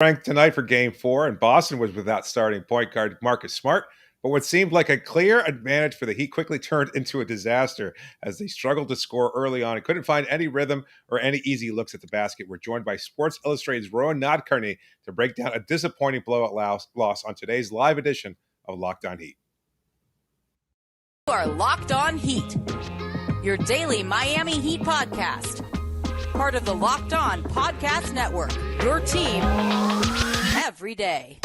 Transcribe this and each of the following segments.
Ranked tonight for game 4, and Boston was without starting point guard Marcus Smart. But what seemed like a clear advantage for the Heat quickly turned into a disaster as they struggled to score early on and couldn't find any rhythm or any easy looks at the basket. We're joined by Sports Illustrated's Rohan Nadkawni to break down a disappointing blowout loss on today's live edition of Locked On Heat. You are Locked On Heat, your daily Miami Heat podcast. Part of the Locked On Podcast Network, your team every day.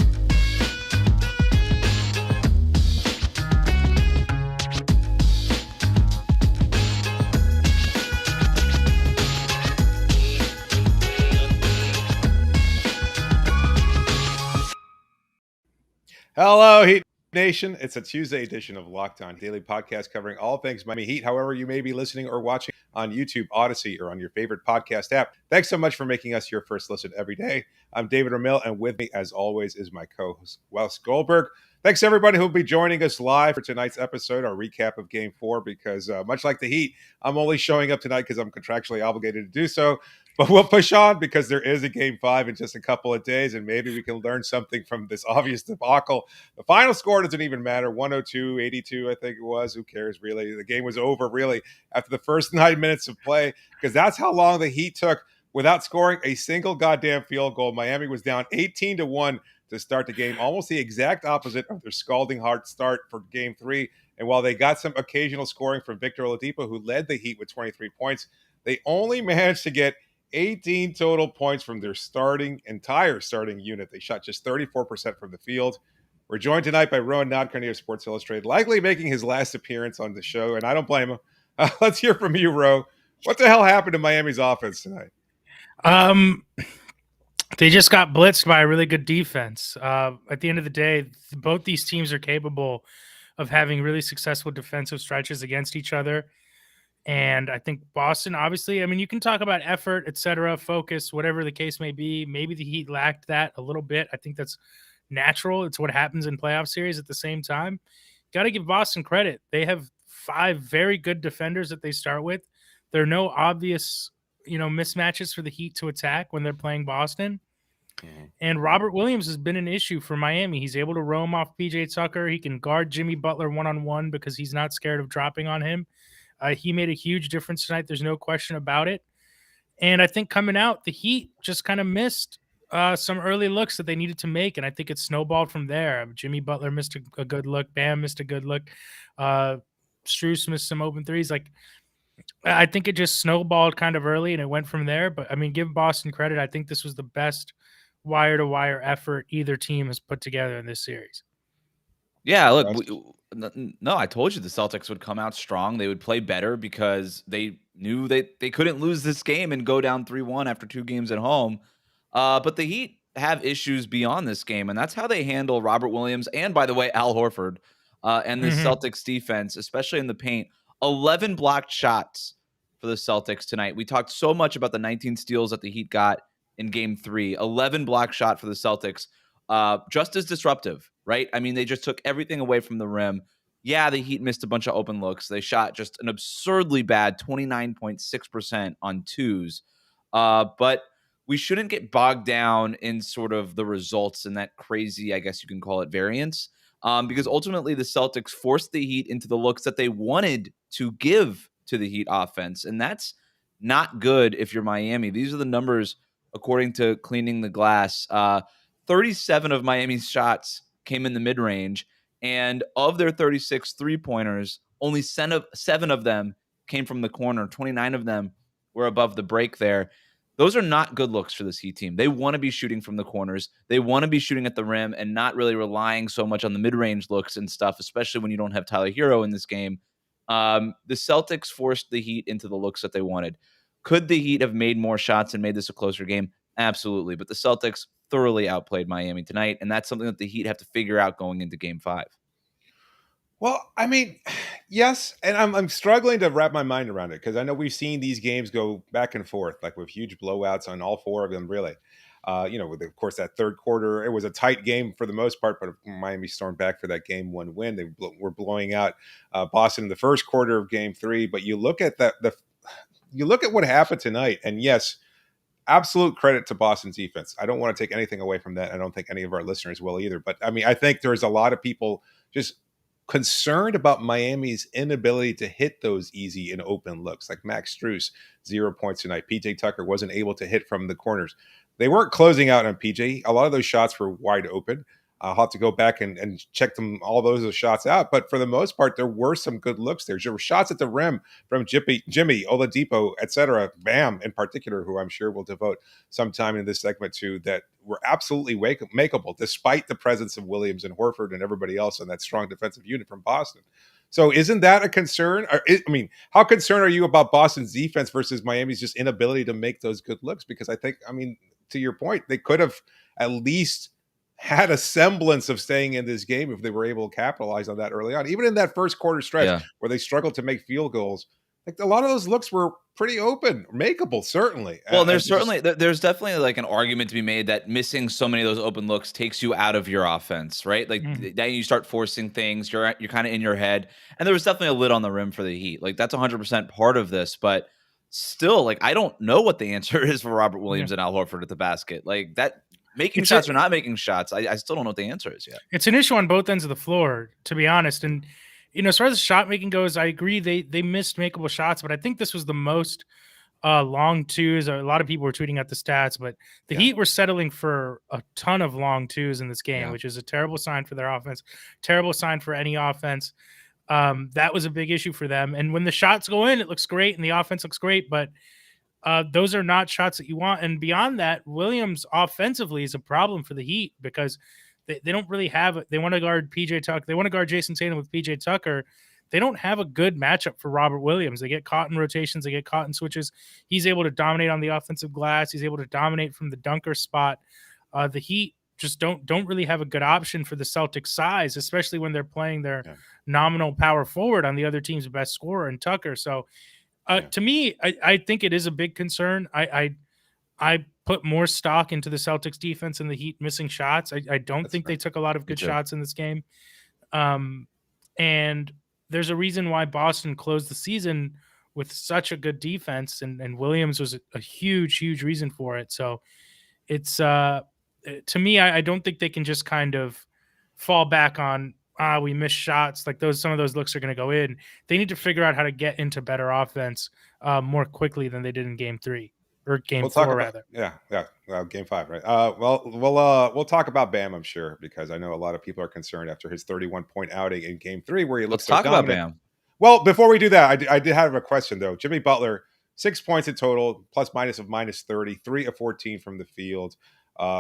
Hello, Heat Nation. It's a Tuesday edition of Locked On Daily Podcast covering all things Miami Heat. However, you may be listening or watching on YouTube, Odyssey, or on your favorite podcast app. Thanks so much for making us your first listen every day. I'm David Ramil, and with me, as always, is my co-host, Wes Goldberg. Thanks to everybody who will be joining us live for tonight's episode, our recap of Game 4, because much like the Heat, I'm only showing up tonight because I'm contractually obligated to do so. But we'll push on because there is a Game 5 in just a couple of days, and maybe we can learn something from this obvious debacle. The final score doesn't even matter. 102-82, I think it was. Who cares, really? The game was over, really, after the first 9 minutes of play, because that's how long the Heat took without scoring a single goddamn field goal. Miami was down 18-1 to start the game, almost the exact opposite of their scalding hard start for Game 3. And while they got some occasional scoring from Victor Oladipo, who led the Heat with 23 points, they only managed to get 18 total points from their entire starting unit. They shot just 34% from the field. We're joined tonight by Rohan Nadkawni of Sports Illustrated, likely making his last appearance on the show, and I don't blame him. Let's hear from you, Ro. What the hell happened to Miami's offense tonight? They just got blitzed by a really good defense. At the end of the day, both these teams are capable of having really successful defensive stretches against each other. And I think Boston, obviously, I mean, you can talk about effort, et cetera, focus, whatever the case may be. Maybe the Heat lacked that a little bit. I think that's natural. It's what happens in playoff series at the same time. Got to give Boston credit. They have 5 very good defenders that they start with. There are no obvious, mismatches for the Heat to attack when they're playing Boston. Mm-hmm. And Robert Williams has been an issue for Miami. He's able to roam off PJ Tucker. He can guard Jimmy Butler one-on-one because he's not scared of dropping on him. He made a huge difference tonight. There's no question about it. And I think coming out, the Heat just kind of missed some early looks that they needed to make, and I think it snowballed from there. Jimmy Butler missed a good look. Bam missed a good look. Strus missed some open threes. I think it just snowballed kind of early, and it went from there. But, I mean, give Boston credit. I think this was the best wire-to-wire effort either team has put together in this series. Yeah, look, I told you the Celtics would come out strong. They would play better because they knew they couldn't lose this game and go down 3-1 after 2 games at home. But the Heat have issues beyond this game, and that's how they handle Robert Williams and, by the way, Al Horford and the Celtics defense, especially in the paint. 11 blocked shots for the Celtics tonight. We talked so much about the 19 steals that the Heat got in Game 3. 11 block shot for the Celtics. Just as disruptive, right? I mean, they just took everything away from the rim. Yeah, the Heat missed a bunch of open looks. They shot just an absurdly bad 29.6% on twos. But we shouldn't get bogged down in sort of the results and that crazy, I guess you can call it, variance. Because ultimately the Celtics forced the Heat into the looks that they wanted to give to the Heat offense. And that's not good if you're Miami. These are the numbers according to Cleaning the Glass. 37 of Miami's shots came in the mid-range, and of their 36 three-pointers, only 7 of them came from the corner. 29 of them were above the break there. Those are not good looks for this Heat team. They want to be shooting from the corners. They want to be shooting at the rim and not really relying so much on the mid-range looks and stuff, especially when you don't have Tyler Herro in this game. The Celtics forced the Heat into the looks that they wanted. Could the Heat have made more shots and made this a closer game? Absolutely. But the Celtics thoroughly outplayed Miami tonight, and that's something that the Heat have to figure out going into Game 5. Well, I mean, yes, and I'm struggling to wrap my mind around it because I know we've seen these games go back and forth, like with huge blowouts on all 4 of them, really. With, of course, that third quarter, it was a tight game for the most part, but Miami stormed back for that Game 1 win. They were blowing out Boston in the first quarter of Game 3, but you look at you look at what happened tonight, and yes, absolute credit to Boston's defense. I don't want to take anything away from that. I don't think any of our listeners will either. But I mean, I think there's a lot of people just concerned about Miami's inability to hit those easy and open looks. Like Max Strus, 0 points tonight. PJ Tucker wasn't able to hit from the corners. They weren't closing out on PJ. A lot of those shots were wide open. I'll have to go back and check all those shots out. But for the most part, there were some good looks there. There were shots at the rim from Jimmy, Oladipo, etc. Bam, in particular, who I'm sure will devote some time in this segment to, that were absolutely makeable, despite the presence of Williams and Horford and everybody else on that strong defensive unit from Boston. So isn't that a concern? I mean, how concerned are you about Boston's defense versus Miami's just inability to make those good looks? Because I think, I mean, to your point, they could have at least had a semblance of staying in this game if they were able to capitalize on that early on. Even in that first quarter stretch where they struggled to make field goals, like a lot of those looks were pretty open, makeable, certainly. Well, there's definitely like an argument to be made that missing so many of those open looks takes you out of your offense, right? Like then you start forcing things, you're kind of in your head. And there was definitely a lid on the rim for the Heat. Like that's 100% part of this, but still, like I don't know what the answer is for Robert Williams and Al Horford at the basket. Like that. Making shots or not making shots, I still don't know what the answer is yet. It's an issue on both ends of the floor, to be honest. And, as far as shot making goes, I agree they missed makeable shots, but I think this was the most long twos. A lot of people were tweeting out the stats, but the Heat were settling for a ton of long twos in this game, which is a terrible sign for their offense, terrible sign for any offense. That was a big issue for them. And when the shots go in, it looks great and the offense looks great, but those are not shots that you want. And beyond that, Williams offensively is a problem for the Heat because they don't really have it. They want to guard PJ Tucker. They want to guard Jason Tatum with PJ Tucker. They don't have a good matchup for Robert Williams. They get caught in rotations. They get caught in switches. He's able to dominate on the offensive glass. He's able to dominate from the dunker spot. The Heat just don't really have a good option for the Celtics size, especially when they're playing their nominal power forward on the other team's best scorer in Tucker. So, to me, I think it is a big concern. I put more stock into the Celtics defense and the Heat missing shots. I don't think they took a lot of good shots in this game. And there's a reason why Boston closed the season with such a good defense, and Williams was a huge, huge reason for it. So it's to me, I don't think they can just kind of fall back on we missed shots. Like some of those looks are going to go in. They need to figure out how to get into better offense more quickly than they did in game 3 or game 4 rather. Game 5, right? We'll talk about Bam, I'm sure, because I know a lot of people are concerned after his 31-point outing in game 3 where he looks so dominant. Let's talk about Bam. Well, before we do that, I did have a question though. Jimmy Butler, 6 points in total, plus minus of minus 30, 3 of 14 from the field.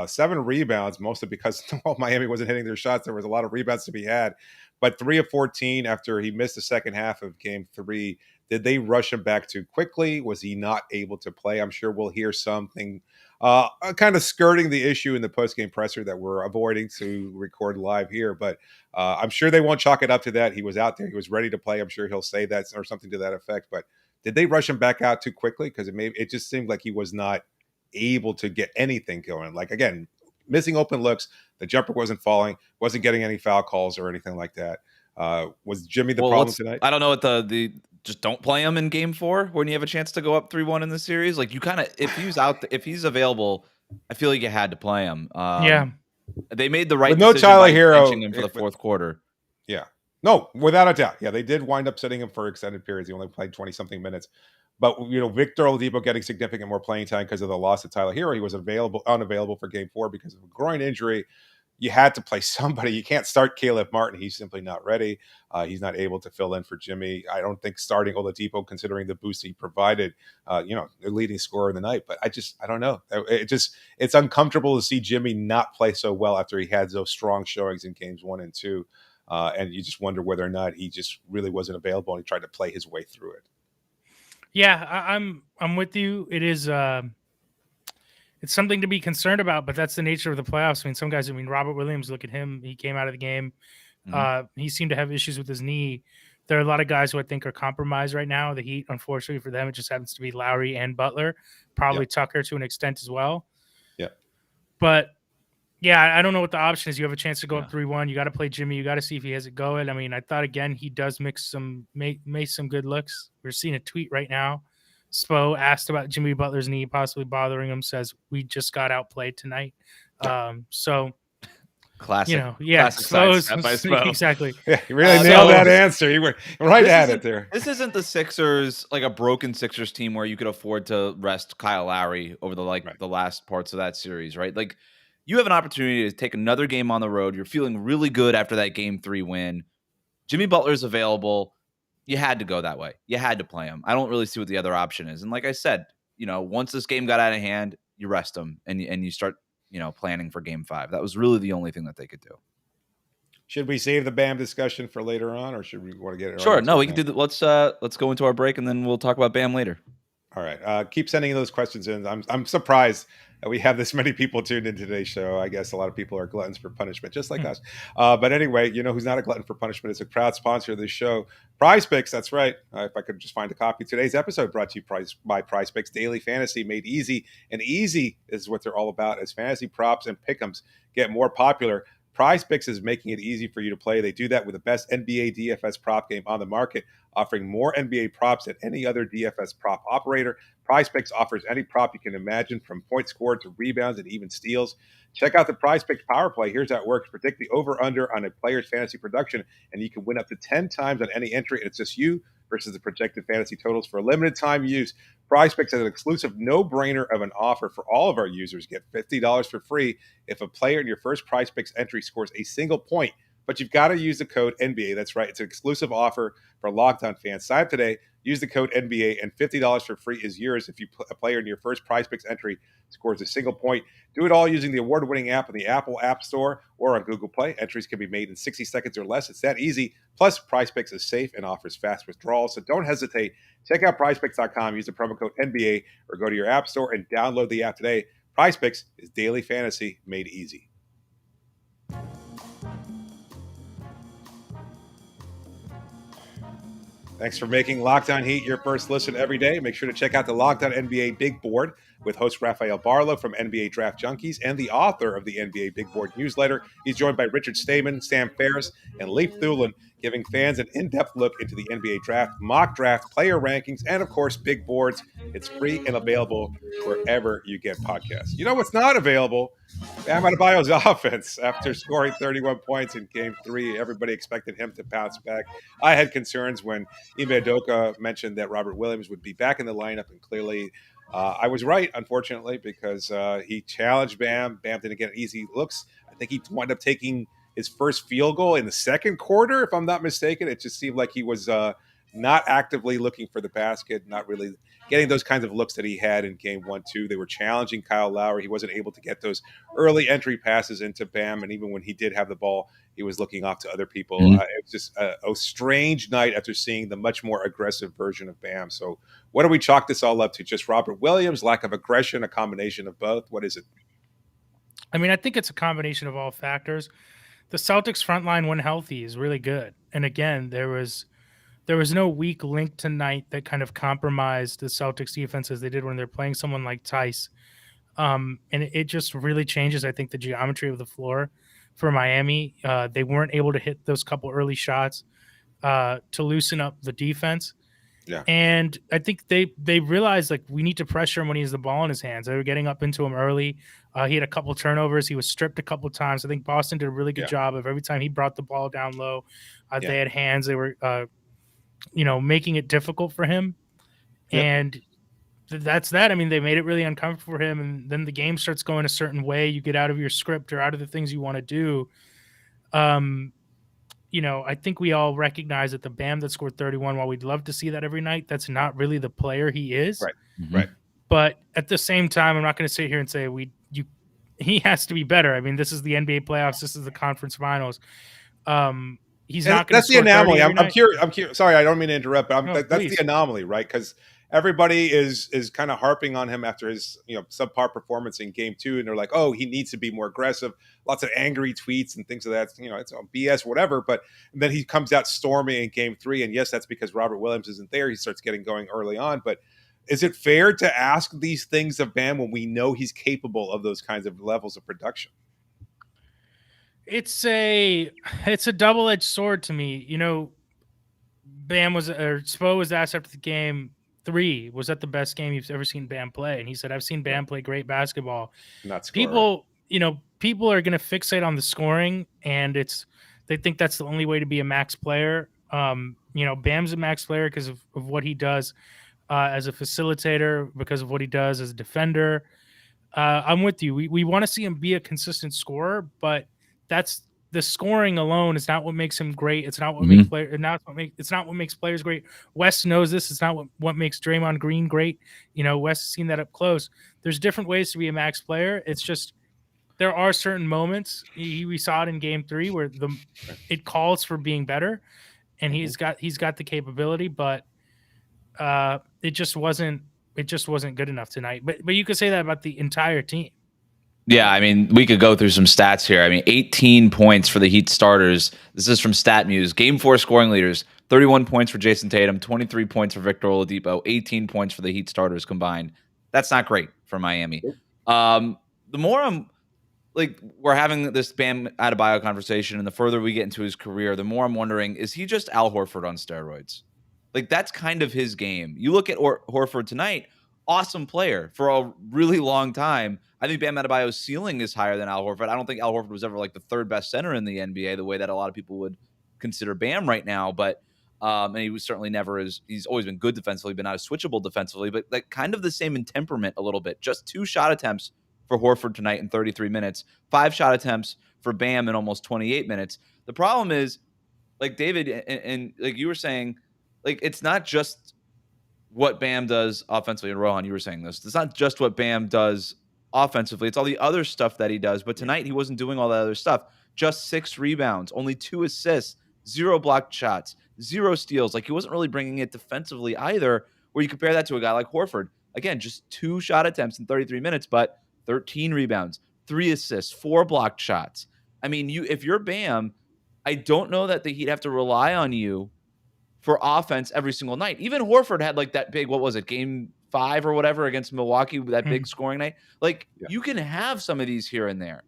7 rebounds, mostly because Miami wasn't hitting their shots. There was a lot of rebounds to be had, but 3 of 14 after he missed the second half of game 3. Did they rush him back too quickly? Was he not able to play? I'm sure we'll hear something kind of skirting the issue in the post-game presser that we're avoiding to record live here, but I'm sure they won't chalk it up to that. He was out there. He was ready to play. I'm sure he'll say that or something to that effect, but did they rush him back out too quickly? Because it just seemed like he was not able to get anything going. Like, again, missing open looks, the jumper wasn't falling, wasn't getting any foul calls or anything like that. Was Jimmy the problem tonight? I don't know what the just don't play him in game 4 when you have a chance to go up 3-1 in the series. Like you kind of, if he's available, I feel like you had to play him. They made the right decision Tyler Herro benching him for the fourth quarter. Yeah, no, without a doubt. Yeah, they did wind up sitting him for extended periods. He only played 20 something minutes. But, Victor Oladipo getting significant more playing time because of the loss of Tyler Herro. He was unavailable for game 4 because of a groin injury. You had to play somebody. You can't start Caleb Martin. He's simply not ready. He's not able to fill in for Jimmy. I don't think starting Oladipo, considering the boost he provided, the leading scorer of the night. But I don't know. It's uncomfortable to see Jimmy not play so well after he had those strong showings in games 1 and 2. And you just wonder whether or not he just really wasn't available and he tried to play his way through it. Yeah, I'm with you. It is it's something to be concerned about, but that's the nature of the playoffs. I mean, some guys, Robert Williams, look at him. He came out of the game. He seemed to have issues with his knee. There are a lot of guys who I think are compromised right now. The Heat, unfortunately for them, it just happens to be Lowry and Butler, probably Tucker to an extent as well. Yeah. But yeah, I don't know what the option is. You have a chance to go up 3-1. You got to play Jimmy. You got to see if he has it going. I mean, I thought, again, he does make some good looks. We're seeing a tweet right now Spo asked about Jimmy Butler's knee possibly bothering him, says we just got outplayed tonight. So Classic. Classic sidestep by Spo. Exactly. Yeah, you really nailed that answer. You were right at it there. This isn't the Sixers, like a broken Sixers team where you could afford to rest Kyle Lowry over the last parts of that series, right? Like, you have an opportunity to take another game on the road. You're feeling really good after that Game 3 win. Jimmy Butler's available. You had to go that way. You had to play him. I don't really see what the other option is. And like I said, once this game got out of hand, you rest him and you start, planning for Game 5. That was really the only thing that they could do. Should we save the Bam discussion for later on, or should we want to get it? Sure. No, we can do that. Let's go into our break and then we'll talk about Bam later. All right. Keep sending those questions in. I'm surprised that we have this many people tuned in today's show. I guess a lot of people are gluttons for punishment, just like us. But anyway, who's not a glutton for punishment is a proud sponsor of this show, PrizePicks. That's right. If I could just find a copy. Today's episode brought to you by PrizePicks. Daily fantasy made easy, and easy is what they're all about. As fantasy props and pick'ems get more popular, PrizePicks is making it easy for you to play. They do that with the best NBA DFS prop game on the market, offering more NBA props than any other DFS prop operator. PrizePicks offers any prop you can imagine, from points scored to rebounds and even steals. Check out the PrizePicks Power Play. Here's how it works. Predict the over-under on a player's fantasy production, and you can win up to 10 times on any entry. And it's just you versus the projected fantasy totals for a limited time use. PrizePicks has an exclusive no-brainer of an offer for all of our users. Get $50 for free if a player in your first PrizePicks entry scores a single point. But you've got to use the code NBA. That's right. It's an exclusive offer for Locked On fans. Sign up today. Use the code NBA, and $50 for free is yours if a player in your first PrizePicks entry scores a single point. Do it all using the award-winning app on the Apple App Store or on Google Play. Entries can be made in 60 seconds or less. It's that easy. Plus, PrizePicks is safe and offers fast withdrawals, so don't hesitate. Check out PrizePicks.com. Use the promo code NBA or go to your app store and download the app today. PrizePicks is daily fantasy made easy. Thanks for making Locked On Heat your first listen every day. Make sure to check out the Locked On NBA Big Board with host Rafael Barlow from NBA Draft Junkies and the author of the NBA Big Board newsletter. He's joined by Richard Stamen, Sam Ferris, and Leif Thulin, giving fans an in-depth look into the NBA draft, mock draft, player rankings, and, of course, big boards. It's free and available wherever you get podcasts. You know what's not available? Bam Adebayo's offense. After scoring 31 points in Game 3, everybody expected him to bounce back. I had concerns when Ime Udoka mentioned that Robert Williams would be back in the lineup, and clearly I was right, unfortunately, because he challenged Bam. Bam didn't get easy looks. I think he wound up taking his first field goal in the second quarter, if I'm not mistaken. It just seemed like he was not actively looking for the basket, not really getting those kinds of looks that he had in Game 1, 2. They were challenging Kyle Lowry. He wasn't able to get those early entry passes into Bam, and even when he did have the ball, he was looking off to other people. It was just a strange night after seeing the much more aggressive version of Bam. So what do we chalk this all up to? Just Robert Williams, lack of aggression, a combination of both? What is it? I mean, I think it's a combination of all factors. The Celtics front line, when healthy, is really good. And again, there was no weak link tonight that kind of compromised the Celtics defense as they did when they're playing someone like Tice. And it just really changes, I think, the geometry of the floor for Miami. They weren't able to hit those couple early shots to loosen up the defense. Yeah. And I think they realized, like, we need to pressure him when he has the ball in his hands. They were getting up into him early. He had a couple turnovers. He was stripped a couple times. I think Boston did a really good job of every time he brought the ball down low. They had hands. They were, making it difficult for him. Yep. And that's that. I mean, they made it really uncomfortable for him. And then the game starts going a certain way. You get out of your script or out of the things you want to do. I think we all recognize that the Bam that scored 31, while we'd love to see that every night, that's not really the player he is. Right. Mm-hmm. Right. But at the same time, I'm not going to sit here and say he has to be better. I mean, this is the NBA playoffs. This is the conference finals. He's not going to. That's the anomaly. I'm curious. Sorry, I don't mean to interrupt, but that's the anomaly, right? Because everybody is kind of harping on him after his subpar performance in Game 2, and they're like, oh, he needs to be more aggressive. Lots of angry tweets and things of that. It's on BS, whatever. But then he comes out storming in Game 3, and yes, that's because Robert Williams isn't there. He starts getting going early on, but. Is it fair to ask these things of Bam when we know he's capable of those kinds of levels of production? It's a double-edged sword to me. Spo was asked after the game, 3, was that the best game you've ever seen Bam play? And he said, I've seen Bam play great basketball. Not scorer. People are going to fixate on the scoring, and they think that's the only way to be a max player. Bam's a max player because of what he does as a facilitator, because of what he does as a defender. I'm with you. We want to see him be a consistent scorer, but that's the scoring alone is not what makes him great. It's not what makes it's not what makes players great. Wes knows this. It's not what makes Draymond Green great. Wes has seen that up close. There's different ways to be a max player. It's just there are certain moments. We saw it in Game 3 where it calls for being better, and he's got the capability, but it just wasn't good enough tonight. But you could say that about the entire team. Yeah, I mean, we could go through some stats here. I mean, 18 points for the Heat starters. This is from StatMuse. Game 4 scoring leaders, 31 points for Jason Tatum, 23 points for Victor Oladipo, 18 points for the Heat starters combined. That's not great for Miami. The more I'm we're having this Bam Adebayo conversation, and the further we get into his career, the more I'm wondering, is he just Al Horford on steroids? That's kind of his game. You look at Horford tonight, awesome player for a really long time. I think Bam Adebayo's ceiling is higher than Al Horford. I don't think Al Horford was ever the third best center in the NBA, the way that a lot of people would consider Bam right now. But and he was certainly never he's always been good defensively, but not as switchable defensively. But kind of the same in temperament a little bit. Just 2 shot attempts for Horford tonight in 33 minutes, 5 shot attempts for Bam in almost 28 minutes. The problem is, David and you were saying, it's not just what Bam does offensively. And Rohan, you were saying this. It's not just what Bam does offensively. It's all the other stuff that he does. But tonight he wasn't doing all that other stuff. Just 6 rebounds, only 2 assists, 0 blocked shots, 0 steals. He wasn't really bringing it defensively either, where you compare that to a guy like Horford. Again, just 2 shot attempts in 33 minutes, but 13 rebounds, 3 assists, 4 blocked shots. I mean, if you're Bam, I don't know that the Heat have to rely on you for offense every single night. Even Horford had that big, what was it, Game 5 or whatever against Milwaukee, that big scoring night. You can have some of these here and there.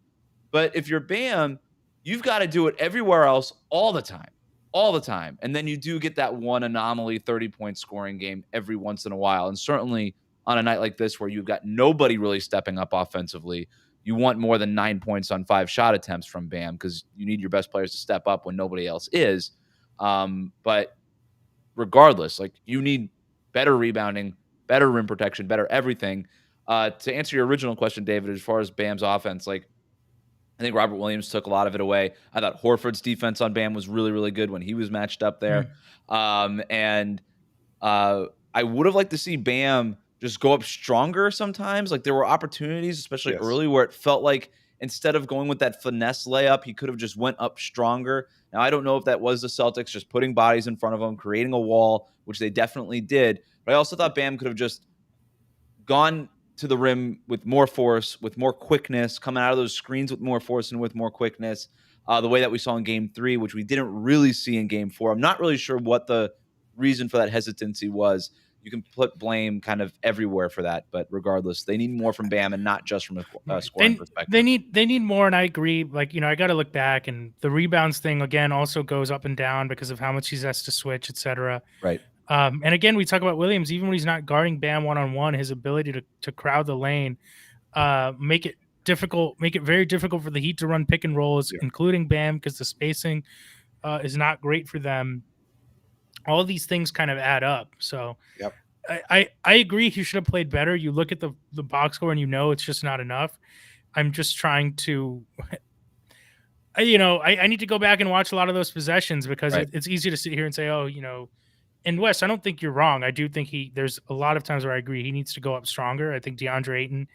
But if you're Bam, you've got to do it everywhere else all the time. And then you do get that one anomaly 30-point scoring game every once in a while. And certainly on a night like this where you've got nobody really stepping up offensively, you want more than 9 points on 5 shot attempts from Bam because you need your best players to step up when nobody else is. But regardless, you need better rebounding, better rim protection, better everything. To answer your original question, David, as far as Bam's offense, I think Robert Williams took a lot of it away. I thought Horford's defense on Bam was really, really good when he was matched up there. And I would have liked to see Bam just go up stronger sometimes. There were opportunities, especially early, where it felt like instead of going with that finesse layup, he could have just went up stronger. Now, I don't know if that was the Celtics just putting bodies in front of them, creating a wall, which they definitely did. But I also thought Bam could have just gone to the rim with more force, with more quickness, coming out of those screens with more force and with more quickness, the way that we saw in Game 3, which we didn't really see in Game 4. I'm not really sure what the reason for that hesitancy was. You can put blame kind of everywhere for that, but regardless, they need more from Bam and not just from a scoring perspective. They need more, and I agree. I got to look back, and the rebounds thing again also goes up and down because of how much he has to switch, etc. Right. And again, we talk about Williams, even when he's not guarding Bam one-on-one, his ability to crowd the lane, make it very difficult for the Heat to run pick and rolls, including Bam, because the spacing is not great for them. All of these things kind of add up. So I agree he should have played better. You look at the box score and it's just not enough. I'm just trying to I need to go back and watch a lot of those possessions because it's easy to sit here and say, and Wes, I don't think you're wrong. I do think there's a lot of times where I agree he needs to go up stronger. I think DeAndre Ayton,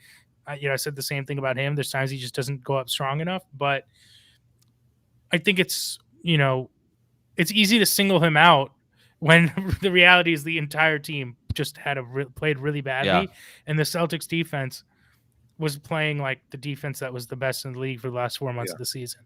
I said the same thing about him. There's times he just doesn't go up strong enough, but I think it's easy to single him out when the reality is the entire team just played really badly, and the Celtics defense was playing like the defense that was the best in the league for the last 4 months of the season.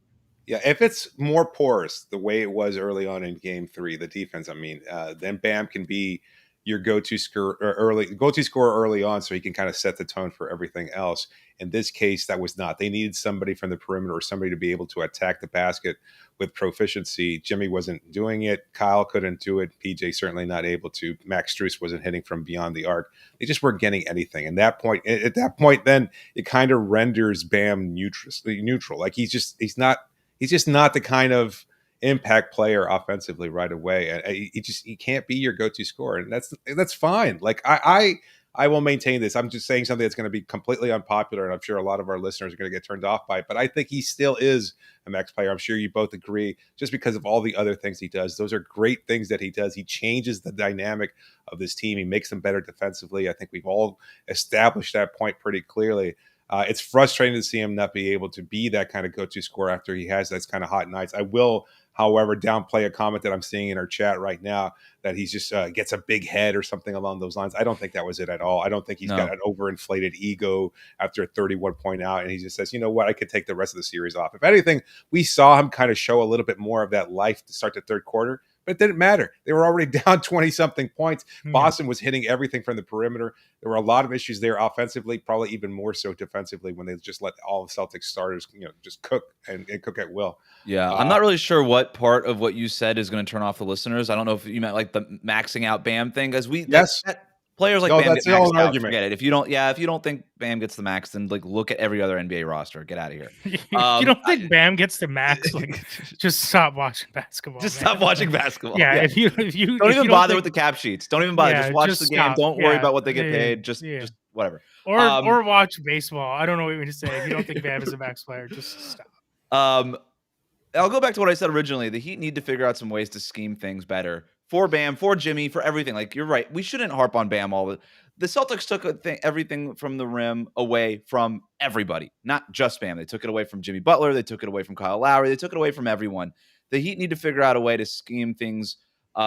Yeah, if it's more porous the way it was early on in Game 3, the defense, then Bam can be your go-to scorer early on, so he can kind of set the tone for everything else. In this case, that was not. They needed somebody from the perimeter or somebody to be able to attack the basket with proficiency. Jimmy wasn't doing it. Kyle couldn't do it. PJ certainly not able to. Max Strus wasn't hitting from beyond the arc. They just weren't getting anything. And at that point, then it kind of renders Bam neutral. Like he's just not the kind of impact player offensively right away. And he can't be your go-to scorer. And that's fine. Like I will maintain this. I'm just saying something that's going to be completely unpopular, and I'm sure a lot of our listeners are going to get turned off by it. But I think he still is a max player. I'm sure you both agree, just because of all the other things he does. Those are great things that he does. He changes the dynamic of this team. He makes them better defensively. I think we've all established that point pretty clearly. It's frustrating to see him not be able to be that kind of go-to scorer after he has those kind of hot nights. I will, however, downplay a comment that I'm seeing in our chat right now that he's just gets a big head or something along those lines. I don't think that was it at all. I don't think he's got an overinflated ego after a 31-point out, and he just says, you know what, I could take the rest of the series off. If anything, we saw him kind of show a little bit more of that life to start the third quarter. But it didn't matter. They were already down 20-something points. Boston was hitting everything from the perimeter. There were a lot of issues there offensively, probably even more so defensively, when they just let all the Celtics starters, just cook and cook at will. Yeah, I'm not really sure what part of what you said is going to turn off the listeners. I don't know if you meant like the maxing out Bam thing, because players like Bam get maxed out. Forget it. If you don't think Bam gets the max, then like look at every other NBA roster. Get out of here. If you don't think Bam gets the max, like just stop watching basketball. Stop watching basketball. Yeah, If you don't even bother with the cap sheets. Don't even bother. Just watch the game. Don't worry about what they get paid. Just whatever. Or watch baseball. I don't know what you mean to say. If you don't think Bam is a max player, just stop. I'll go back to what I said originally. The Heat need to figure out some ways to scheme things better for Bam, for Jimmy, for everything. Like, you're right. We shouldn't harp on Bam all the Celtics took everything from the rim away from everybody, not just Bam. They took it away from Jimmy Butler. They took it away from Kyle Lowry. They took it away from everyone. The Heat need to figure out a way to scheme things,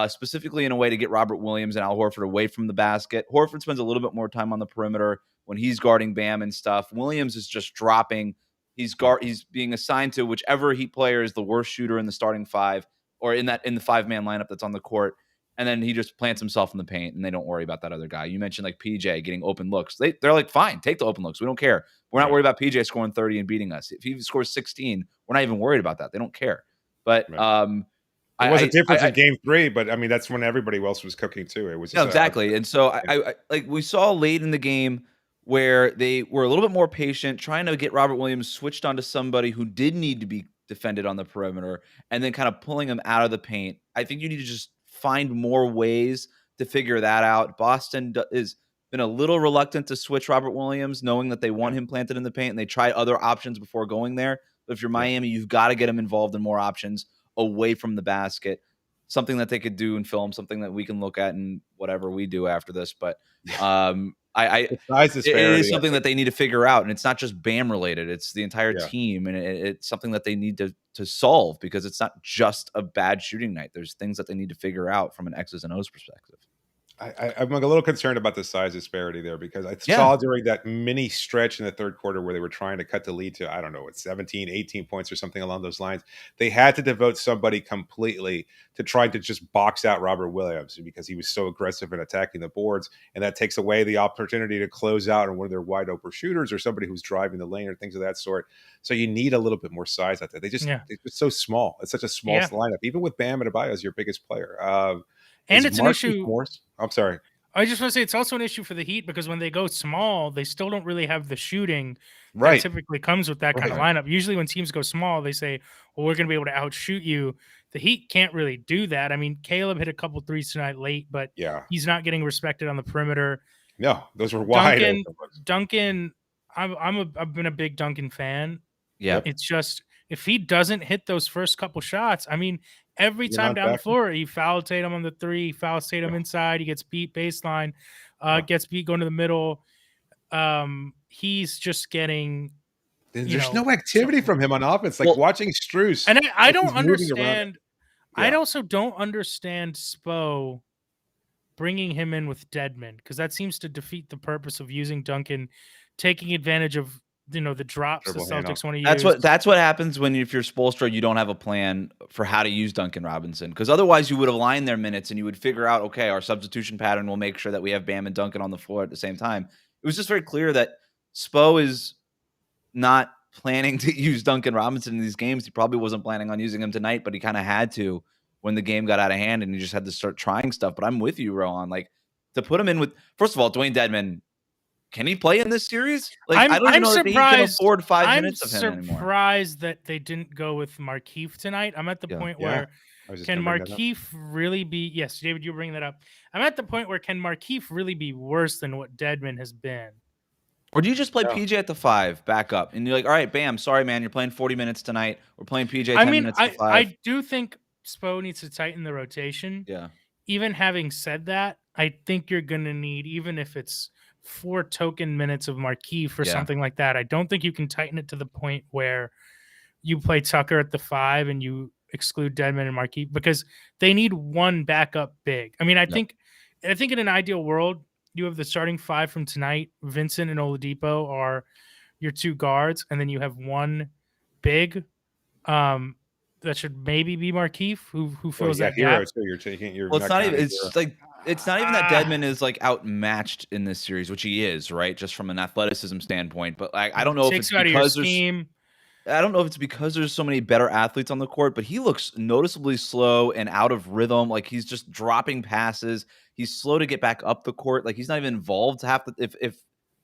specifically in a way to get Robert Williams and Al Horford away from the basket. Horford spends a little bit more time on the perimeter when he's guarding Bam and stuff. Williams is just dropping. He's being assigned to whichever Heat player is the worst shooter in the starting five, or in the five-man lineup that's on the court. And then he just plants himself in the paint, and they don't worry about that other guy. You mentioned like PJ getting open looks. They're like, fine, take the open looks. We don't care. We're not worried about PJ scoring 30 and beating us. If he scores 16, we're not even worried about that. They don't care. But it was a difference in game 3, but I mean, that's when everybody else was cooking too. It was exactly. And so I like we saw late in the game where they were a little bit more patient, trying to get Robert Williams switched onto somebody who did need to be defended on the perimeter, and then kind of pulling him out of the paint. I think you need to just find more ways to figure that out. Boston has been a little reluctant to switch Robert Williams, knowing that they want him planted in the paint, and they tried other options before going there. But if you're Miami, you've got to get him involved in more options away from the basket, something that they could do in film, something that we can look at in whatever we do after this. But it is something that they need to figure out, and it's not just Bam related. It's the entire team, and it's something that they need to solve, because it's not just a bad shooting night. There's things that they need to figure out from an X's and O's perspective. I'm a little concerned about the size disparity there, because I saw during that mini stretch in the third quarter where they were trying to cut the lead to, I don't know, 17, 18 points or something along those lines. They had to devote somebody completely to trying to just box out Robert Williams, because he was so aggressive in attacking the boards. And that takes away the opportunity to close out on one of their wide open shooters or somebody who's driving the lane or things of that sort. So you need a little bit more size out there. They're so small. It's such a small lineup, even with Bam Adebayo as your biggest player. And it's an issue. I'm sorry. I just want to say it's also an issue for the Heat, because when they go small, they still don't really have the shooting that typically comes with that kind of lineup. Usually when teams go small, they say, well, we're going to be able to outshoot you. The Heat can't really do that. I mean, Caleb hit a couple threes tonight late, but he's not getting respected on the perimeter. No, those were wide. Duncan, I've been a big Duncan fan. Yeah. It's just, if he doesn't hit those first couple shots, I mean, every time down the floor, he fouled Tatum on the three, fouls Tatum inside, he gets beat baseline, gets beat going to the middle. He's just getting. There's no activity from him on offense. Like watching Strus. And I don't understand. I also don't understand Spo bringing him in with Dedmon, because that seems to defeat the purpose of using Duncan, taking advantage of the drops the Celtics want to use. That's what happens if you're Spoelstra, you don't have a plan for how to use Duncan Robinson, because otherwise you would have lined their minutes and you would figure out, okay, our substitution pattern will make sure that we have Bam and Duncan on the floor at the same time. It was just very clear that Spo is not planning to use Duncan Robinson in these games. He probably wasn't planning on using him tonight, but he kind of had to when the game got out of hand and he just had to start trying stuff. But I'm with you, Rohan. Like, to put him in with, first of all, Dwayne Dedmon, can he play in this series? Like, I don't even know if he can afford 5 minutes of him anymore. I'm surprised that they didn't go with Markieff tonight. I'm at the point where can Markieff really be? Yes, David, you were bringing that up. I'm at the point where can Markieff really be worse than what Dedmon has been? Or do you just play PJ at the 5, back up, and you're like, all right, Bam, sorry, man, you're playing 40 minutes tonight. We're playing PJ 10 minutes to 5. I do think Spo needs to tighten the rotation. Yeah. Even having said that, I think you're going to need, even if it's 4 token minutes of Markieff or something like that, I don't think you can tighten it to the point where you play Tucker at the 5 and you exclude Dedmon and Markieff, because they need one backup big. I mean, I think in an ideal world, you have the starting 5 from tonight. Vincent and Oladipo are your 2 guards, and then you have one big that should maybe be Markieff, who fills that Herro gap. too. You're taking your. Well, it's not even. It's not even that Dedmon is like outmatched in this series, which he is, right? Just from an athleticism standpoint. But I don't know if it's because there's. I don't know if it's because there's so many better athletes on the court, but he looks noticeably slow and out of rhythm. Like, he's just dropping passes. He's slow to get back up the court. Like, he's not even involved to have to. If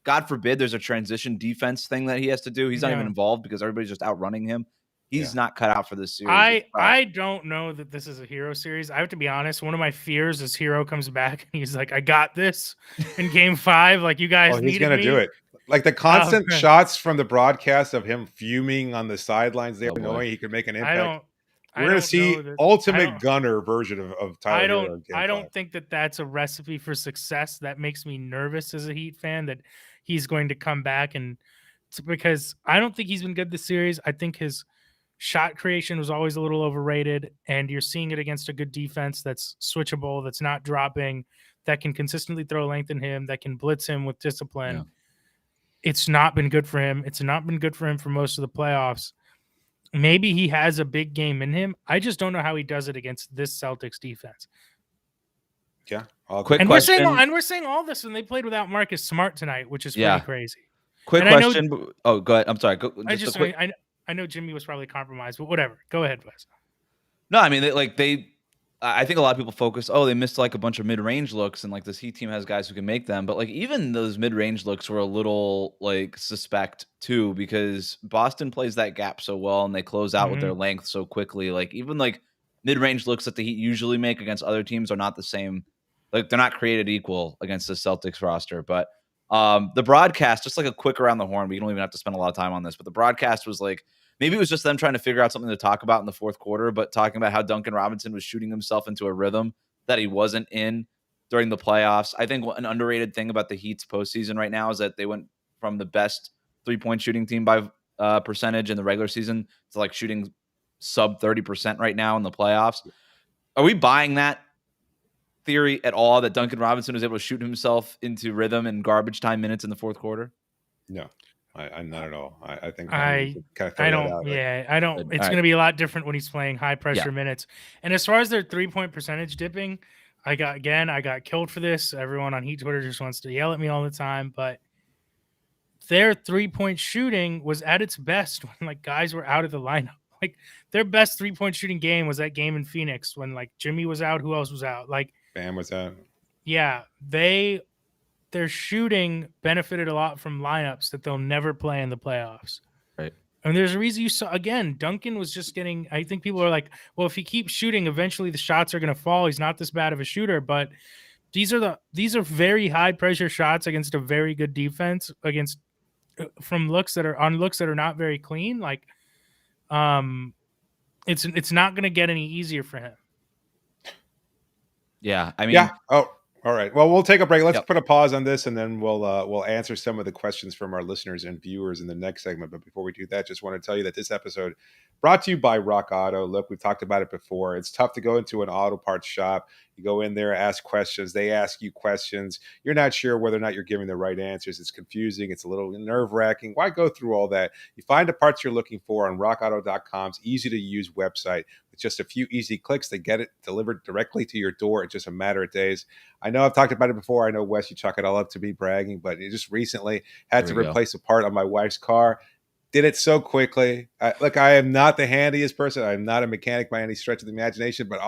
God forbid there's a transition defense thing that he has to do, he's not even involved because everybody's just outrunning him. He's not cut out for this series. I don't know that this is a Herro series. I have to be honest. One of my fears is Herro comes back and he's like, I got this in game 5. Like, you guys needed me. He's going to do it. Like, the constant shots from the broadcast of him fuming on the sidelines there, knowing he could make an impact. We're going to see ultimate gunner version of Tyler Herro. I don't think that that's a recipe for success. That makes me nervous as a Heat fan that he's going to come back, and because I don't think he's been good this series. I think his shot creation was always a little overrated, and you're seeing it against a good defense that's switchable, that's not dropping, that can consistently throw length in him, that can blitz him with discipline. Yeah. It's not been good for him. It's not been good for him for most of the playoffs. Maybe he has a big game in him. I just don't know how he does it against this Celtics defense. Yeah. Quick question. We're saying all this when they played without Marcus Smart tonight, which is pretty crazy. Quick question. Go ahead. I'm sorry. I know Jimmy was probably compromised, but whatever. Go ahead, Wes. No, I mean, I think a lot of people focus, they missed like a bunch of mid-range looks, and like this Heat team has guys who can make them. But like, even those mid-range looks were a little like suspect too, because Boston plays that gap so well and they close out with their length so quickly. Like, even like mid-range looks that the Heat usually make against other teams are not the same. Like, they're not created equal against the Celtics roster. But the broadcast, just like a quick around the horn, we don't even have to spend a lot of time on this, but the broadcast was like, maybe it was just them trying to figure out something to talk about in the fourth quarter, but talking about how Duncan Robinson was shooting himself into a rhythm that he wasn't in during the playoffs. I think an underrated thing about the Heat's postseason right now is that they went from the best 3-point shooting team by percentage in the regular season to like shooting sub 30% right now in the playoffs. Are we buying that theory at all, that Duncan Robinson was able to shoot himself into rhythm in garbage time minutes in the fourth quarter? No. I'm not at all. I think I don't. It's going to be a lot different when he's playing high pressure minutes. And as far as their 3-point percentage dipping, I got killed for this. Everyone on Heat Twitter just wants to yell at me all the time, but their 3-point shooting was at its best when like guys were out of the lineup. Like, their best 3-point shooting game was that game in Phoenix when like Jimmy was out. Who else was out? Like, Bam was out. Yeah, their shooting benefited a lot from lineups that they'll never play in the playoffs. Right. And there's a reason you saw, again, Duncan was just getting, I think people are like, well, if he keeps shooting, eventually the shots are going to fall. He's not this bad of a shooter, but these are very high pressure shots against a very good defense, against from looks that are not very clean. Like, it's not going to get any easier for him. Yeah. I mean, yeah. Oh, all right. Well, we'll take a break. Let's put a pause on this, and then we'll answer some of the questions from our listeners and viewers in the next segment. But before we do that, just want to tell you that this episode brought to you by Rock Auto. Look, we've talked about it before. It's tough to go into an auto parts shop. You go in there, ask questions. They ask you questions. You're not sure whether or not you're giving the right answers. It's confusing. It's a little nerve-wracking. Why go through all that? You find the parts you're looking for on rockauto.com's easy-to-use website. With just a few easy clicks, they get it delivered directly to your door in just a matter of days. I know I've talked about it before. I know, Wes, you chalk it all up to me bragging, but you just recently had to replace a part on my wife's car. Did it so quickly. Look, I am not the handiest person. I'm not a mechanic by any stretch of the imagination, but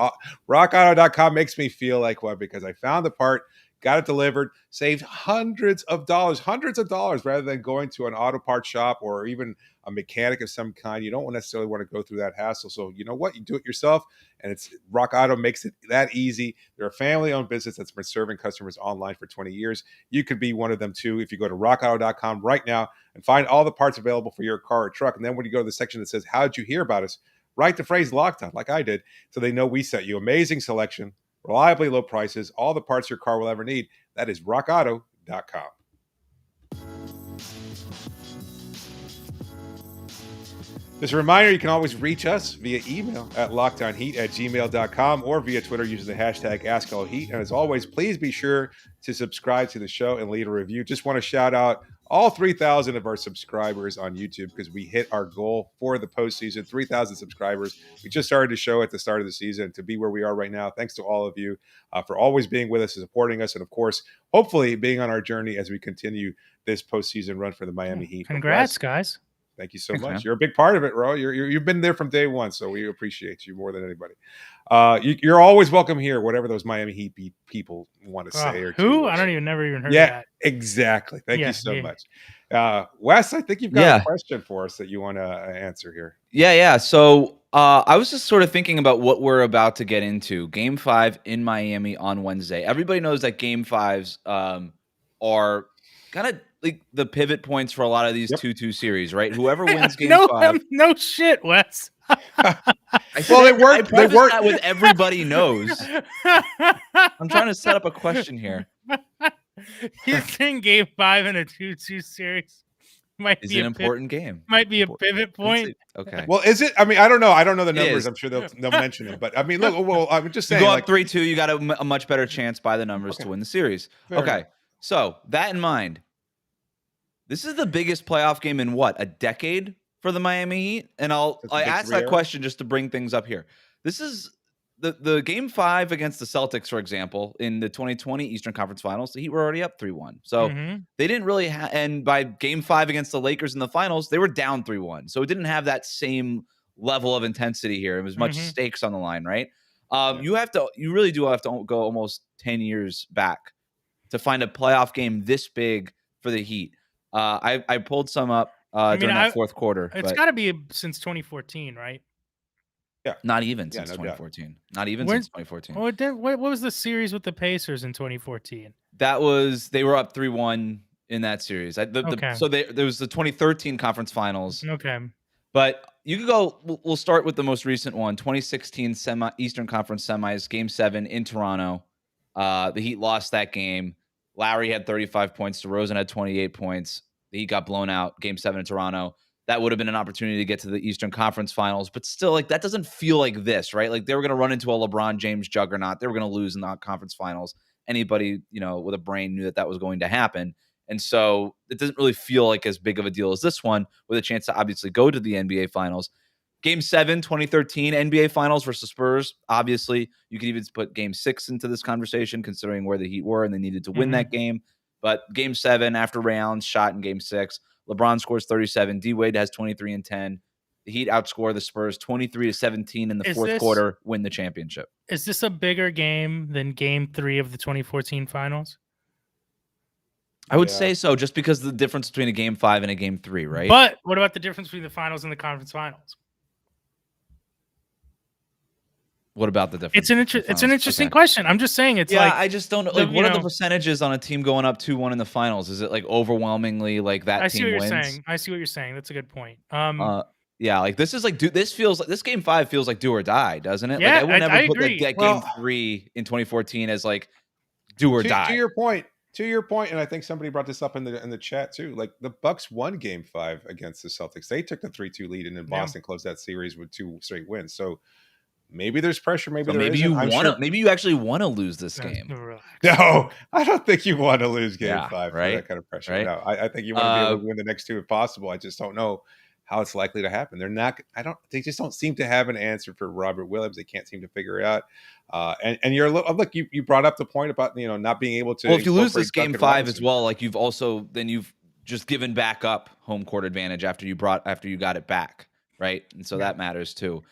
rockauto.com makes me feel like one because I found the part, got it delivered, saved hundreds of dollars, rather than going to an auto parts shop or even a mechanic of some kind. You don't necessarily want to go through that hassle. So you know what? You do it yourself, and it's Rock Auto makes it that easy. They're a family-owned business that's been serving customers online for 20 years. You could be one of them too if you go to rockauto.com right now and find all the parts available for your car or truck. And then when you go to the section that says, "How did you hear about us?" write the phrase "Locked On," like I did, so they know we sent you. Amazing selection, reliably low prices, all the parts your car will ever need. That is rockauto.com. Just a reminder, you can always reach us via email at lockedonheat@gmail.com or via Twitter using the hashtag AskAllHeat. And as always, please be sure to subscribe to the show and leave a review. Just want to shout out all 3,000 of our subscribers on YouTube because we hit our goal for the postseason, 3,000 subscribers. We just started the show at the start of the season to be where we are right now. Thanks to all of you for always being with us and supporting us. And of course, hopefully being on our journey as we continue this postseason run for the Miami Heat. Congrats, guys. Thank you so much. You're a big part of it, Ro. You've been there from day one, so we appreciate you more than anybody. You're always welcome here, whatever those Miami Heat people want to say. Or who? I don't never even heard of that. Exactly. Thank you so much. Wes, I think you've got a question for us that you want to answer here. Yeah. So I was just sort of thinking about what we're about to get into. Game 5 in Miami on Wednesday. Everybody knows that Game 5s are kind of like the pivot points for a lot of these 2-2 series, right? Whoever wins Game 5. No shit, Wes. They work that with everybody knows. I'm trying to set up a question here. You think Game 5 in a 2-2 series is an important game? Might be a pivot point. Okay. Well, is it? I mean, I don't know. I don't know the numbers. I'm sure they'll mention it. But I mean, look. Well, I'm just saying. You go up 3-2. You got a much better chance by the numbers to win the series. Fair enough. So that in mind. This is the biggest playoff game in a decade for the Miami Heat? And I asked that question just to bring things up here. This is the Game 5 against the Celtics, for example, in the 2020 Eastern Conference Finals. The Heat were already up 3-1. So they didn't really and by Game 5 against the Lakers in the finals, they were down 3-1. So it didn't have that same level of intensity here. It was much stakes on the line, right? You really do have to go almost 10 years back to find a playoff game this big for the Heat. I pulled some up during that fourth quarter. It's got to be since 2014, right? Yeah. Not even since 2014. Not even since 2014. What was the series with the Pacers in 2014? They were up 3-1 in that series. So there was the 2013 conference finals. Okay. But you could go, we'll start with the most recent one, 2016 Eastern Conference semis, Game 7 in Toronto. The Heat lost that game. Lowry had 35 points. DeRozan had 28 points. The Heat got blown out. Game 7 in Toronto. That would have been an opportunity to get to the Eastern Conference Finals. But still, that doesn't feel like this, right? Like, they were going to run into a LeBron James juggernaut. They were going to lose in the conference finals. Anybody, with a brain knew that was going to happen. And so it doesn't really feel like as big of a deal as this one, with a chance to obviously go to the NBA Finals. Game 7, 2013 NBA Finals versus Spurs. Obviously, you could even put Game 6 into this conversation, considering where the Heat were and they needed to win that game. But Game 7, after Ray Allen's shot in Game 6, LeBron scores 37. D-Wade has 23 and 10. The Heat outscore the Spurs 23-17 in the fourth quarter, win the championship. Is this a bigger game than Game 3 of the 2014 Finals? I would say so, just because of the difference between a Game 5 and a Game 3, right? But what about the difference between the finals and the conference finals? What about the difference? It's an interesting question. I'm just saying I just don't know. What are the percentages on a team going up 2-1 in the finals? Is it overwhelmingly that team wins? I see what you're saying. That's a good point. This is this Game 5 feels like do or die, doesn't it? Yeah, I would never put agree. that Game 3 in 2014 as do or die. To your point, to your point, and I think somebody brought this up in the chat too. Like the Bucks won Game 5 against the Celtics. They took the 3-2 lead, and then Boston closed that series with 2 straight wins. So maybe there's pressure. Maybe there maybe isn't. you want to. Maybe you actually want to lose this game. No, I don't think you want to lose Game 5 for right? that kind of pressure. Right? No, I think you want to be able to win the next 2 if possible. I just don't know how it's likely to happen. They're not. They just don't seem to have an answer for Robert Williams. They can't seem to figure it out. And you're look. You brought up the point about not being able to. Well, if you lose this Duncan Game 5 Robinson as well, like you've just given back up home court advantage after you got it back, right? And so that matters too.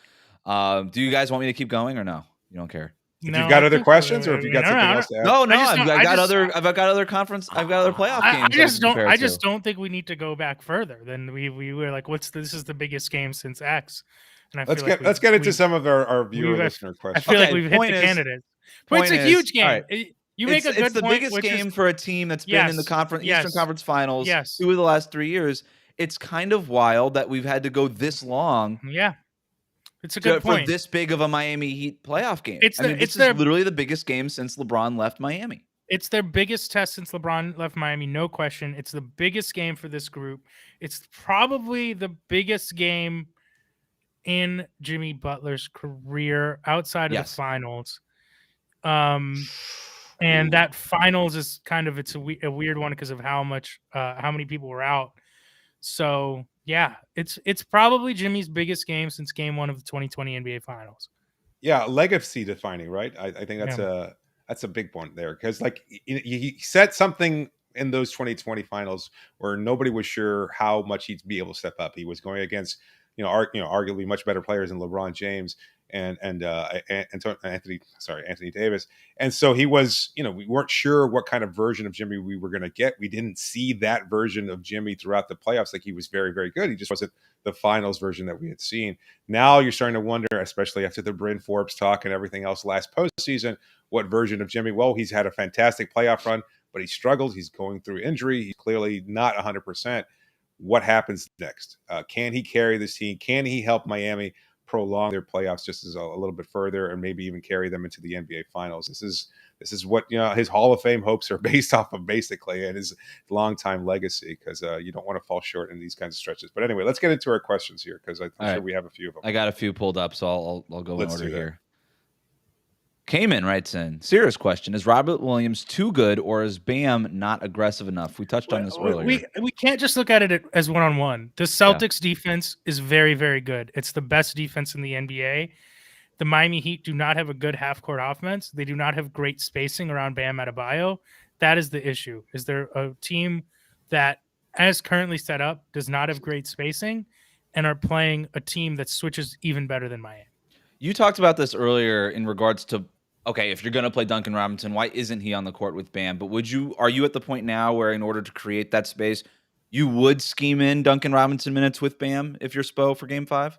Do you guys want me to keep going or no? You don't care. If you've got other questions, or if you got something else to add? No, I've got other playoff games. I just don't think we need to go back further than we were like. This is the biggest game since X. And I let's get into some of our viewer listener questions. I feel like we've hit the candidates. But it's a huge game. Right. You make a good point. It's the biggest game for a team that's been in the Eastern Conference Finals 2 of the last 3 years. It's kind of wild that we've had to go this long. Yeah. It's a good point. For this big of a Miami Heat playoff game. This is literally the biggest game since LeBron left Miami. It's their biggest test since LeBron left Miami, no question. It's the biggest game for this group. It's probably the biggest game in Jimmy Butler's career outside of the finals. And that finals is kind of a weird one because of how many people were out. So yeah, it's probably Jimmy's biggest game since Game 1 of the 2020 NBA Finals. Yeah, legacy defining, right? I think that's a big point there because he set something in those 2020 Finals where nobody was sure how much he'd be able to step up. He was going against arguably much better players than LeBron James and Anthony Davis. And so he was, we weren't sure what kind of version of Jimmy we were going to get. We didn't see that version of Jimmy throughout the playoffs. Like he was very, very good. He just wasn't the finals version that we had seen. Now you're starting to wonder, especially after the Bryn Forbes talk and everything else last postseason, what version of Jimmy? Well, he's had a fantastic playoff run, but he struggled. He's going through injury. He's clearly not 100%. What happens next? Can he carry this team? Can he help Miami prolong their playoffs just as a little bit further and maybe even carry them into the NBA Finals? This is what his Hall of Fame hopes are based off of, basically, and his longtime legacy, because you don't want to fall short in these kinds of stretches. But anyway, let's get into our questions here because I'm sure we have a few of them. I got a few pulled up, so I'll go in order here. Cayman writes in, serious question. Is Robert Williams too good, or is Bam not aggressive enough? We touched on this earlier. We can't just look at it as one-on-one. The Celtics defense is very, very good. It's the best defense in the NBA. The Miami Heat do not have a good half-court offense. They do not have great spacing around Bam Adebayo. That is the issue. Is there a team that, as currently set up, does not have great spacing and are playing a team that switches even better than Miami? You talked about this earlier in regards to, okay, if you're going to play Duncan Robinson, why isn't he on the court with Bam? But are you at the point now where in order to create that space, you would scheme in Duncan Robinson minutes with Bam if you're Spo for Game 5?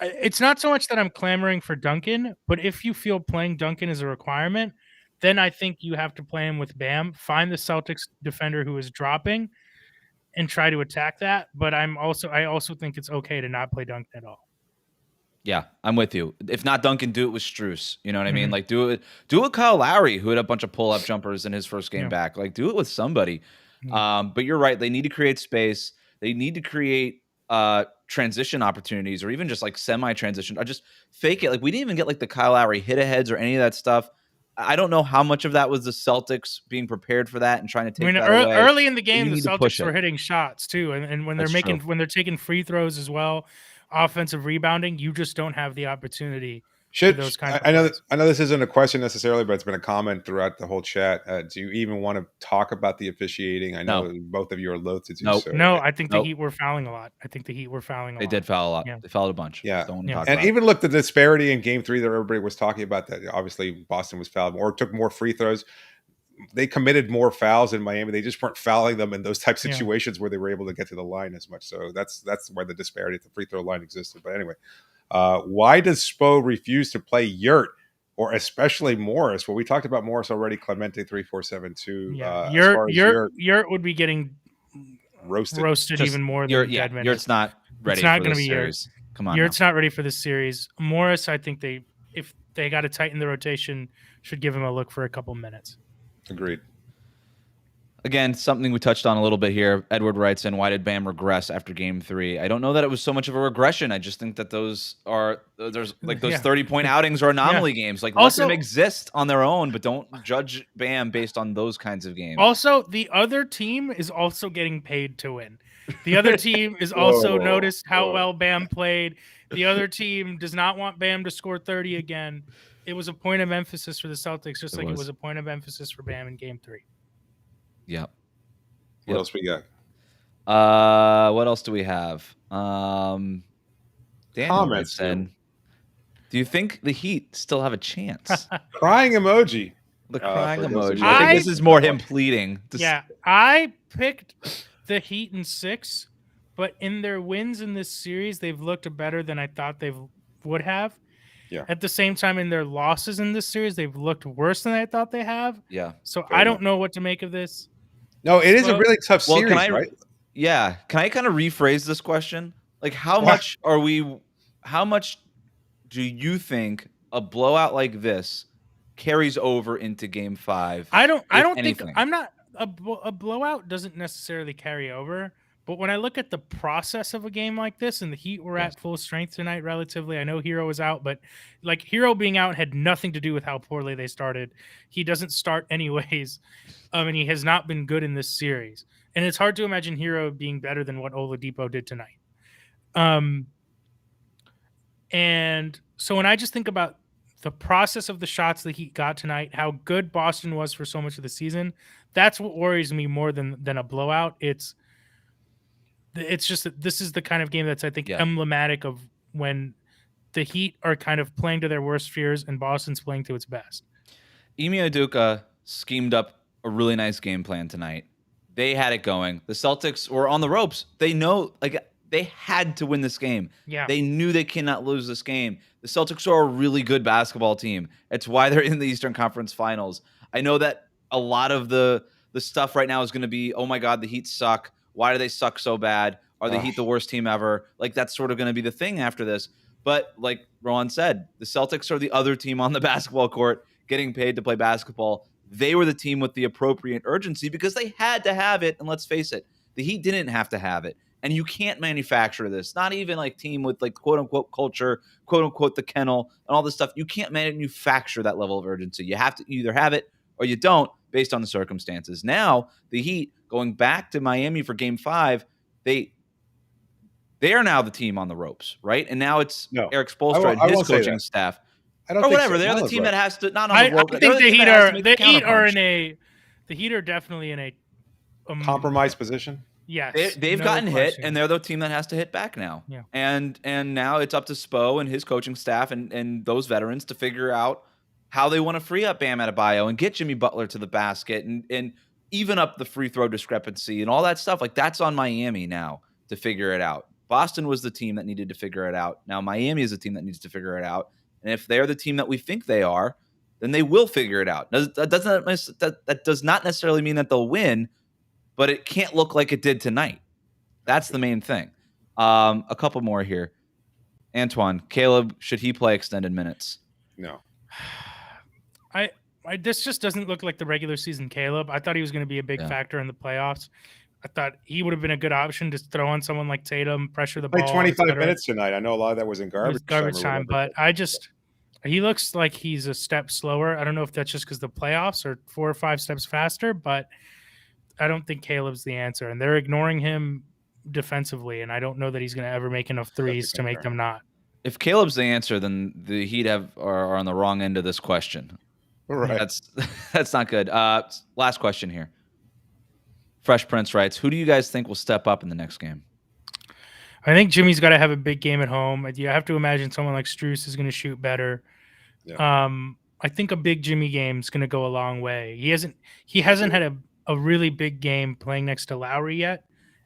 It's not so much that I'm clamoring for Duncan, but if you feel playing Duncan is a requirement, then I think you have to play him with Bam, find the Celtics defender who is dropping and try to attack that. But I also think it's okay to not play Duncan at all. Yeah, I'm with you. If not Duncan, do it with Strus. You know what I mean? Like do it with Kyle Lowry, who had a bunch of pull-up jumpers in his first game back. Like do it with somebody. But you're right. They need to create space. They need to create transition opportunities, or even just like semi-transition, or just fake it. Like we didn't even get like the Kyle Lowry hit-aheads or any of that stuff. I don't know how much of that was the Celtics being prepared for that and trying to take that away. Early in the game, the Celtics were hitting shots too, and when they're taking free throws as well, offensive rebounding, you just don't have the opportunity. I know this isn't a question necessarily, but it's been a comment throughout the whole chat. Do you even want to talk about the officiating? I know both of you are loath to do so. No, I think the Heat were fouling a lot. They did foul a lot. Yeah. They fouled a bunch. Yeah. And even look, the disparity in Game 3 that everybody was talking about, that obviously Boston was fouled or took more free throws. They committed more fouls in Miami. They just weren't fouling them in those type of situations where they were able to get to the line as much. So that's where the disparity at the free throw line existed. But anyway, why does Spo refuse to play Yurt, or especially Morris? Well, we talked about Morris already. Clemente 3-4-7-2. Yurt would be getting roasted even more than dead minutes. Yurt's not ready. It's not going to be series. Come on, Yurt's not ready for this series. Morris, I think if they got to tighten the rotation, should give him a look for a couple minutes. Agreed. Again, something we touched on a little bit here. Edward writes in, why did Bam regress after game 3? I don't know that it was so much of a regression. I just think that those 30-point outings are anomaly games. Like, let them exist on their own, but don't judge Bam based on those kinds of games. Also, the other team is also getting paid to win. The other team is also noticed how well Bam played. The other team does not want Bam to score 30 again. It was a point of emphasis for the Celtics, just like it was a point of emphasis for Bam in game 3. Yep. What else we got? What else do we have? Daniel Comments. Do you think the Heat still have a chance? Crying emoji. The crying emoji. I think this is more him pleading. I picked the Heat in 6, but in their wins in this series, they've looked better than I thought they would have. Yeah. At the same time, in their losses in this series, they've looked worse than I thought they have. Yeah. So I don't know what to make of this. No, it is a really tough series, right? Yeah. Can I kind of rephrase this question? Like, how much do you think a blowout like this carries over into game 5? I don't think a blowout doesn't necessarily carry over. But when I look at the process of a game like this, and the Heat were at full strength tonight relatively, I know Herro was out, but like Herro being out had nothing to do with how poorly they started. He doesn't start anyways, and he has not been good in this series. And it's hard to imagine Herro being better than what Oladipo did tonight. And so when I just think about the process of the shots the Heat got tonight, how good Boston was for so much of the season, that's what worries me more than a blowout. It's just that this is the kind of game that's, I think, emblematic of when the Heat are kind of playing to their worst fears and Boston's playing to its best. Ime Udoka schemed up a really nice game plan tonight. They had it going. The Celtics were on the ropes. They know, like, they had to win this game. Yeah. They knew they cannot lose this game. The Celtics are a really good basketball team. It's why they're in the Eastern Conference Finals. I know that a lot of the stuff right now is going to be, oh my God, the Heat suck. Why do they suck so bad? Are the Heat the worst team ever? Like, that's sort of going to be the thing after this. But like Rohan said, the Celtics are the other team on the basketball court getting paid to play basketball. They were the team with the appropriate urgency because they had to have it. And let's face it, the Heat didn't have to have it. And you can't manufacture this. Not even like team with like quote unquote culture, quote unquote the kennel and all this stuff. You can't manufacture that level of urgency. You have to either have it or you don't based on the circumstances. Now, the Heat going back to Miami for game 5, they are now the team on the ropes, right? And now it's Erik Spoelstra and his coaching staff. I don't or think whatever. so. They're the team that has to not on the rope. I think the Heat are definitely in a compromised position. Yes, they've gotten hit, and they're the team that has to hit back now. Yeah. And now it's up to Spo and his coaching staff and those veterans to figure out how they want to free up Bam Adebayo and get Jimmy Butler to the basket and even up the free throw discrepancy and all that stuff. Like, that's on Miami now to figure it out. Boston was the team that needed to figure it out. Now Miami is the team that needs to figure it out. And if they're the team that we think they are, then they will figure it out. That does not necessarily mean that they'll win, but it can't look like it did tonight. That's the main thing. A couple more here. Antoine, Caleb, should he play extended minutes? No. This just doesn't look like the regular season Caleb. I thought he was going to be a big factor in the playoffs. I thought he would have been a good option to throw on someone like Tatum, pressure the ball. Played 25 minutes tonight. I know a lot of that was in garbage time, but he looks like he's a step slower. I don't know if that's just because the playoffs are 4 or 5 steps faster, but I don't think Caleb's the answer. And they're ignoring him defensively, and I don't know that he's going to ever make enough threes to make them not. If Caleb's the answer, then the Heat are on the wrong end of this question. Right. That's not good. Last question here. Fresh Prince writes, who do you guys think will step up in the next game? I think Jimmy's got to have a big game at home. You have to imagine someone like Strus is going to shoot better. Yeah. I think a big Jimmy game is going to go a long way. He hasn't had a really big game playing next to Lowry yet.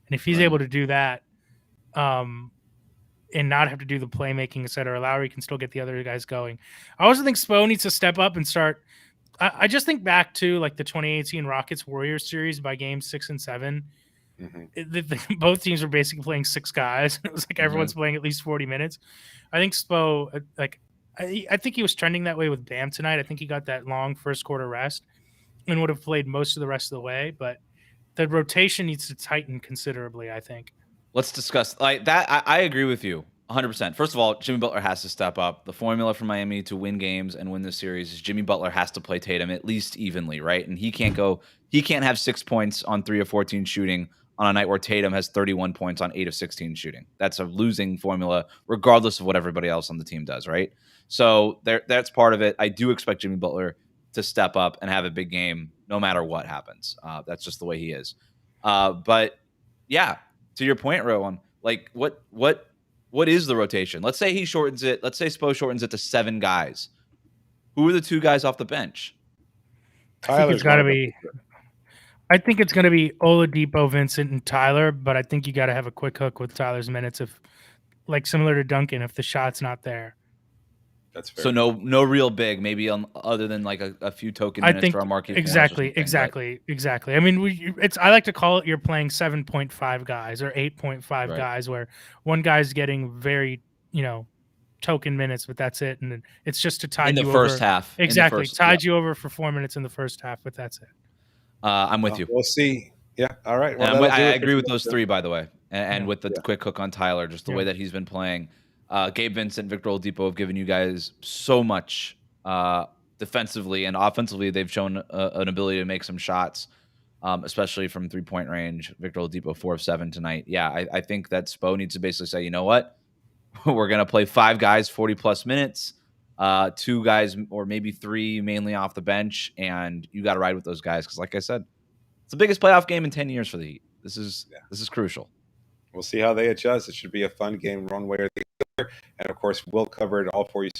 And if he's able to do that and not have to do the playmaking, et cetera, Lowry can still get the other guys going. I also think Spo needs to step up and start. I just think back to like the 2018 Rockets Warriors series by games 6 and 7. Mm-hmm. Both teams were basically playing 6 guys. It was like everyone's playing at least 40 minutes. I think Spo, I think he was trending that way with Bam tonight. I think he got that long first quarter rest and would have played most of the rest of the way. But the rotation needs to tighten considerably, I think. Let's discuss like that. I agree with you 100%. First of all, Jimmy Butler has to step up. The formula for Miami to win games and win this series is Jimmy Butler has to play Tatum at least evenly, right? And he can't have 6 points on 3 of 14 shooting on a night where Tatum has 31 points on 8 of 16 shooting. That's a losing formula, regardless of what everybody else on the team does, right? So that's part of it. I do expect Jimmy Butler to step up and have a big game no matter what happens. That's just the way he is. But yeah, to your point, Rohan, like what is the rotation? Let's say he shortens it. Let's say Spo shortens it to 7 guys. Who are the 2 guys off the bench? I think it's got to be. I think it's going to be Oladipo, Vincent, and Tyler. But I think you got to have a quick hook with Tyler's minutes, if like similar to Duncan, if the shot's not there. That's fair. So no real big, maybe other than like a few token minutes for our marquee. Exactly. I mean, I like to call it you're playing 7.5 guys or 8.5 guys, where one guy's getting very token minutes, but that's it, and it's just to tide you over. In the first half, exactly, tied you over for 4 minutes in the first half, but that's it. I'm with you. We'll see. Yeah. All right. Well, I agree with those 3, by the way, and with the quick hook on Tyler, just the way that he's been playing. Gabe Vincent, Victor Oladipo have given you guys so much defensively and offensively. They've shown an ability to make some shots, especially from 3-point range. Victor Oladipo 4 of 7 tonight. Yeah, I think that Spo needs to basically say, you know what, we're gonna play 5 guys 40+ minutes, 2 guys or maybe 3 mainly off the bench, and you got to ride with those guys because, like I said, it's the biggest playoff game in 10 years for the Heat. This is crucial. We'll see how they adjust. It should be a fun game one way or the other. And, of course, we'll cover it all for you.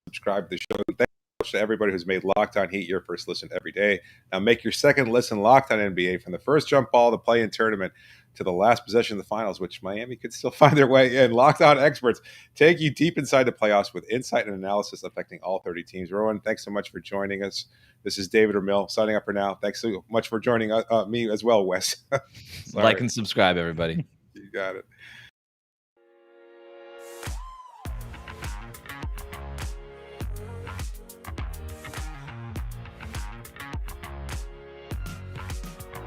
Subscribe to the show. Thank you to everybody who's made Locked On Heat your first listen every day. Now make your second listen Locked On NBA, from the first jump ball, the play-in tournament, to the last possession of the finals, which Miami could still find their way in. Locked On experts take you deep inside the playoffs with insight and analysis affecting all 30 teams. Rohan, thanks so much for joining us. This is David Ramil signing up for now. Thanks so much for joining me as well, Wes. Like and subscribe, everybody. You got it.